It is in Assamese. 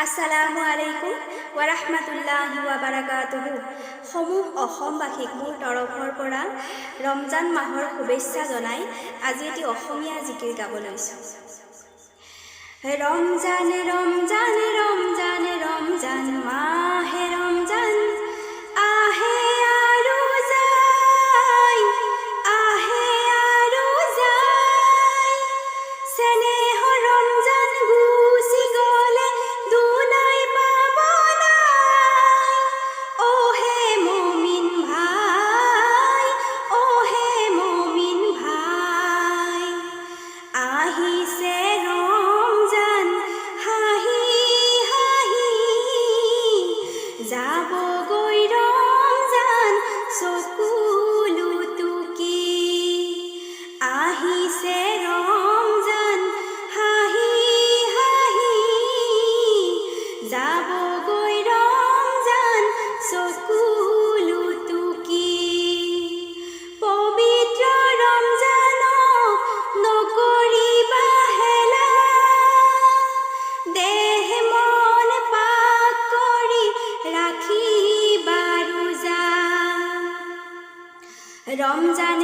আসসালামু আলাইকুম ওয়া ৰাহমাতুল্লাহি ওয়া বাৰাকাতুহু। সমূহ অসমবাসীক মোৰ তৰফৰ পৰা ৰমজান মাহৰ শুভেচ্ছা জনাই আজি এটি অসমীয়া জিকিৰ গাব লৈছোঁ। ৰমজান ৰমজান ৰমজান ৰমজান মাহে ৰমজান আহে আৰু যায়, আহে আৰু যায়। চেনেহ ৰমজান গুচি গ'লে দুনাই পাব নাই। অহে মুমিন ভাই, অহে মুমিন ভাই, আহিছে ৰমজান হাঁহি হাঁহি, যাবগৈ ৰমজান চকু লুটুকি। আহিছে ৰমজান হাঁহি হাঁহি, যাবগৈ ৰমজান চকু লুটুকি। পবিত্ৰ ৰমজানক নকৰিবা হেলা, দেহ মন পাক কৰি ৰাখিবা ৰোজা। ৰমজান